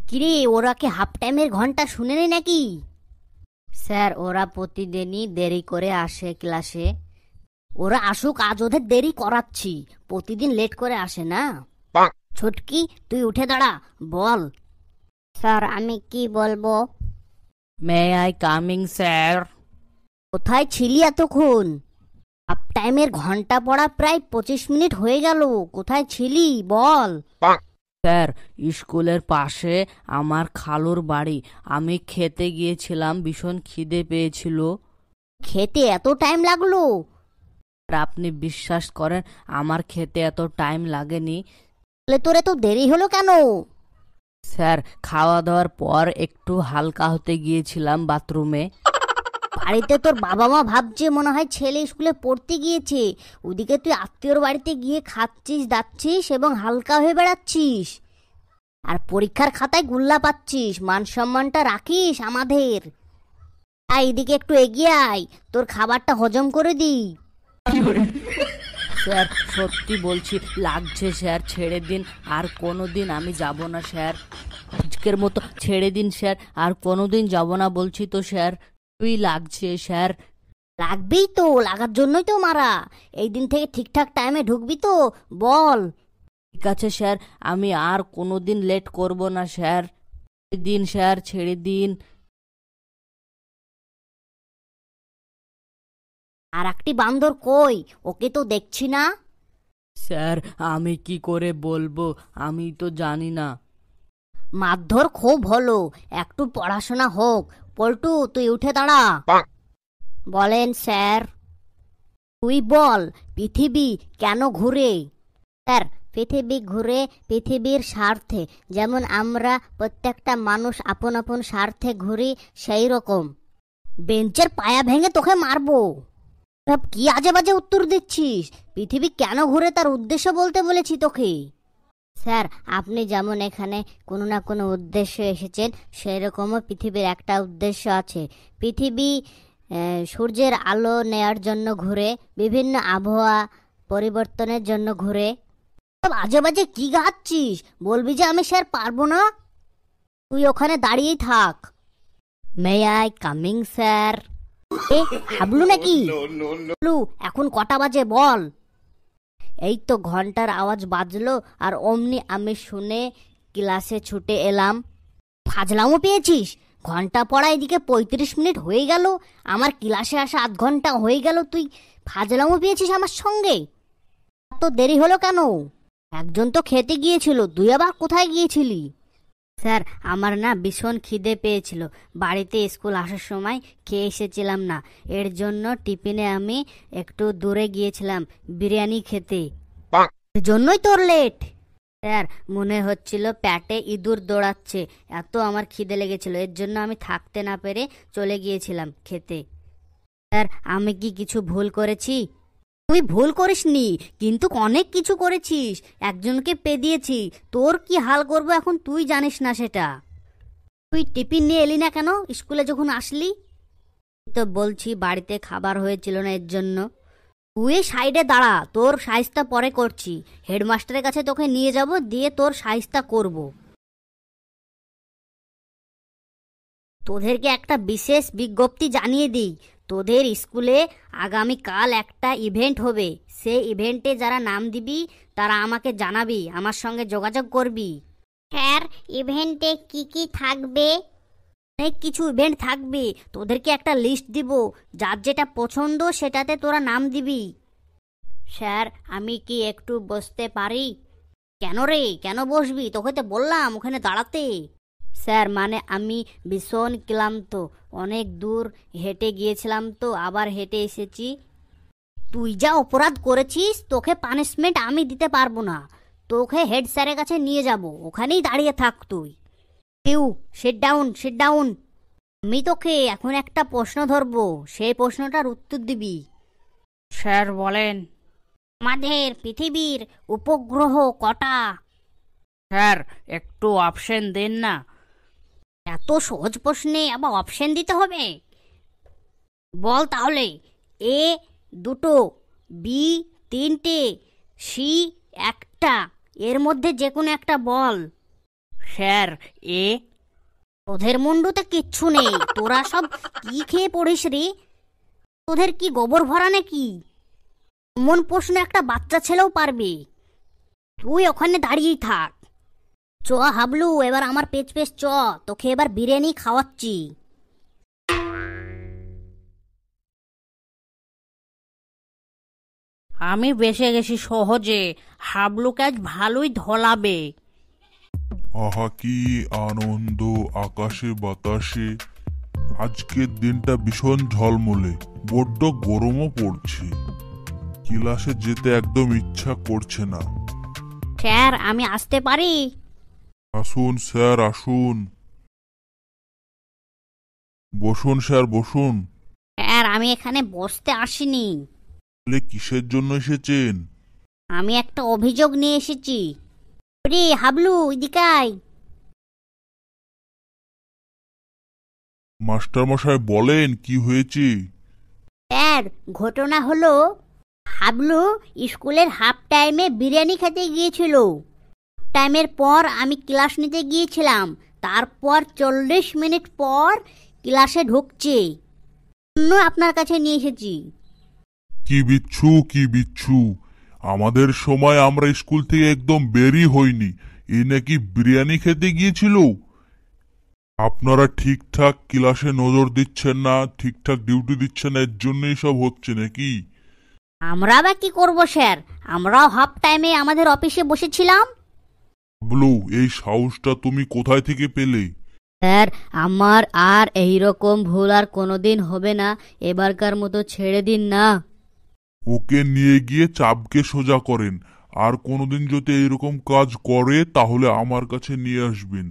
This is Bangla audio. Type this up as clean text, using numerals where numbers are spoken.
কিরে, ওরা কি হাফ টাইমের ঘন্টা শুনেনি নাকি? স্যার, ওরা প্রতিদিনই দেরি করে আসে ক্লাসে। ওরা আসুক, আজ ওদের দেরি করাচ্ছি। প্রতিদিন লেট করে আসে না। ছুটকি, তুই উঠে দাঁড়া, বল। স্যার, আমি কি বলবো? মে আই কামিং স্যার? কোথায় ছিলি এতক্ষণ? হাফ টাইমের ঘন্টা পড়া প্রায় 25 মিনিট হয়ে গেল। কোথায় ছিলি বল। স্যার, স্কুলের পাশে আমার খালুর বাড়ি, আমি খেতে গিয়েছিলাম, ভীষণ খিদে পেয়েছিল। খেতে এত টাইম লাগলো? আর আপনি বিশ্বাস করেন, আমার খেতে এত টাইম লাগেনি। তাহলে তোর এত দেরি হলো কেন? স্যার, খাওয়া দাওয়ার পর একটু হালকা হতে গিয়েছিলাম বাথরুমে। বাড়িতে তোর বাবা মা ভাবছে মনে হয় ছেলে স্কুলে পড়তে গিয়েছে, ওদিকে তুই আত্মীয়র বাড়িতে গিয়ে খাচ্ছিস দাচ্ছিস এবং হালকা হয়ে বেড়াচ্ছিস, আর পরীক্ষার খাতায় গুল্লা পাচ্ছিস। মান সম্মানটা রাখিস আমাদের। এদিকে একটু এগিয়ে আয়, তোর খাবারটা হজম করে দিই। স্যার, সত্যি বলছি, লাগছে স্যার, ছেড়ে দিন, আর কোনোদিন আমি যাব না স্যার। আজকের মতো ছেড়ে দিন স্যার, আর কোনোদিন যাব না বলছি তো স্যার। তুই লাগছে স্যার। লাগবেই তো, লাগার জন্যই তো মারা। এই দিন থেকে ঠিকঠাক টাইমে ঢুকবি তো, বল। ঠিক আছে স্যার, আমি আর কোনোদিন লেট করব না স্যার। ছেড়ে দিন স্যার, ছেড়ে দিন। আর একটি বান্দর কই? ওকে তো দেখছি না। স্যার, আমি কি করে বলবো, আমি তো জানি না। মারধর খুব হলো, একটু পড়াশোনা হোক। পল্টু, তুই উঠে দাঁড়া। বলেন স্যার। তুই বল, পৃথিবী কেন ঘুরে? স্যার, পৃথিবী ঘুরে পৃথিবীর স্বার্থে। যেমন আমরা প্রত্যেকটা মানুষ আপন আপন স্বার্থে ঘুরি, সেই রকম। বেঞ্চের পায়া ভেঙে তোকে মারবো। সব কি আজে বাজে উত্তর দিচ্ছিস? পৃথিবী কেন ঘুরে তার উদ্দেশ্য বলতে বলেছি তোকে। স্যার, আপনি যেমন এখানে কোনো না কোনো উদ্দেশ্য এসেছেন, সেরকমও পৃথিবীর একটা উদ্দেশ্য আছে। পৃথিবী সূর্যের আলো নেয়ার জন্য ঘুরে, বিভিন্ন আবহাওয়া পরিবর্তনের জন্য ঘুরে। সব আজে বাজে কি গাচ্ছিস? বলবি যে আমি স্যার পারবো না। তুই ওখানে দাঁড়িয়েই থাক। May I coming sir? এ হাবলু নাকি? এখন কটা বাজে বল। এই তো ঘন্টার আওয়াজ বাজলো, আর অমনি আমি শুনে ক্লাসে ছুটে এলাম। ফাজলামও পেয়েছিস? ঘন্টা পড়া এদিকে 35 মিনিট হয়ে গেল, আমার ক্লাসে আসা আধ ঘন্টা হয়ে গেল, তুই ফাজলামও পেয়েছিস আমার সঙ্গে? এত দেরি হলো কেন? একজন তো খেতে গিয়েছিল, তুই আবার কোথায় গিয়েছিলি? স্যার, আমার না ভীষণ খিদে পেয়েছিল। বাড়িতে স্কুল আসার সময় খেয়ে এসেছিলাম না, এর জন্য টিফিনে আমি একটু দূরে গিয়েছিলাম বিরিয়ানি খেতে। এর জন্যই তোর লেট। স্যার, মনে হচ্ছিল পেটে ইঁদুর দৌড়াচ্ছে, এত আমার খিদে লেগেছিল, এর জন্য আমি থাকতে না পেরে চলে গিয়েছিলাম খেতে। স্যার, আমি কি কিছু ভুল করেছি? তুই ভুল করিসনি, কিন্তু অনেক কিছু করেছিস। একজনকে পেদিয়েছি, তোর কি হাল করবো এখন তুই জানিস না সেটা। তুই টিফিন নিয়ে এলি না কেন স্কুলে যখন আসলি? তো বলছি বাড়িতে খাবার হয়েছিল না, এর জন্য। তুই সাইডে দাঁড়া, তোর সাইজটা পরে করছি। হেডমাস্টারের কাছে তোকে নিয়ে যাব, দিয়ে তোর সাইজটা করব। তোদেরকে একটা বিশেষ বিজ্ঞপ্তি জানিয়ে দিই, তোদের স্কুলে আগামীকাল একটা ইভেন্ট হবে। সেই ইভেন্টে যারা নাম দিবি তারা আমাকে জানাবি, আমার সঙ্গে যোগাযোগ করবি। স্যার, ইভেন্টে কি কি থাকবে? অনেক কিছু ইভেন্ট থাকবে, তোদেরকে একটা লিস্ট দিব, যার যেটা পছন্দ সেটাতে তোরা নাম দিবি। স্যার, আমি কি একটু বসতে পারি? কেন রে, কেন বসবি? তোকে তো বললাম ওখানে দাঁড়াতে। স্যার, মানে আমি ভীষণ ক্লান্ত, অনেক দূর হেঁটে গিয়েছিলাম তো আবার হেঁটে এসেছি। তুই যা অপরাধ করেছিস তোকে পানিশমেন্ট আমি দিতে পারবো না, তোকে হেড স্যারের কাছে নিয়ে যাব, ওখানেই দাঁড়িয়ে থাক তুই। You sit down, sit down. আমি তোকে এখন একটা প্রশ্ন ধরবো, সেই প্রশ্নটার উত্তর দিবি। স্যার বলেন। আমাদের পৃথিবীর উপগ্রহ কটা? স্যার, একটু অপশন দিন না। এত সহজ প্রশ্নে আবার অপশন দিতে হবে? বল তাহলে। এ 2, বি 3টে, সি 1টা, এর মধ্যে যে কোনো একটা বল। স্যার এ। তোদের মুন্ডুতে কিচ্ছু নেই, তোরা সব কি খেয়ে পড়িস রে? তোদের কি গোবর ভরা নাকি? এমন প্রশ্ন একটা বাচ্চা ছেলেও পারবে? তুই ওখানে দাঁড়িয়েই থাক। চ হাবলু, এবার আমার পেছ পেছ চ, তোকে এবার বিরিয়ানি খাওয়াচ্ছি। আমি বেঁচে গেছি সহজে, হাবলুকে আজ ভালোই ধলাবে। আহা কি আনন্দ আকাশে বাতাসে। আজকের দিনটা ভীষণ ঝলমলে, বড্ড গরমও পড়ছে। ক্লাসে যেতে একদম ইচ্ছা করছে না। স্যার আমি আসতে পারি? আসুন স্যার আসুন। বসুন স্যার বসুন। স্যার আমি এখানে বসতে আসিনি, তাহলে কিসের জন্য এসেছেন? আমি একটা অভিযোগ নিয়ে এসেছি। রে হাবলু, এদিকে আয়। মাস্টার মশাই বলেন কি হয়েছে? স্যার ঘটনা হলো, হাবলু স্কুলের হাফ টাইমে বিরিয়ানি খেতে গিয়েছিল। টাইমের পর আমি ক্লাস নিতে গিয়েছিলাম, তারপর 40 মিনিট পর ক্লাসে ঢুকছে। জন্য আপনার কাছে নিয়ে এসেছি। কি বিচ্ছু কি বিচ্ছু, আমাদের সময় আমরা স্কুল থেকে একদম বেরই হইনি, এ নাকি বিরিয়ানি খেতে গিয়েছিল। আপনারা ঠিকঠাক ক্লাসে নজর দিচ্ছেন না, ঠিকঠাক ডিউটি দিচ্ছেন না, এর জন্যই সব হচ্ছে নাকি? আমরা বা কি করবো স্যার, আমরাও হাফ টাইমে আমাদের অফিসে বসেছিলাম। ব্লু, এই সাহসটা তুমি কোথায় থেকে পেলে? স্যার আমার আর এইরকম ভুল আর কোনোদিন হবে না, এবারকার মতো ছেড়ে দিন না। ওকে নিয়ে গিয়ে চাপকে সোজা করেন, আর কোনোদিন যদি এইরকম কাজ করে তাহলে আমার কাছে নিয়ে আসবেন।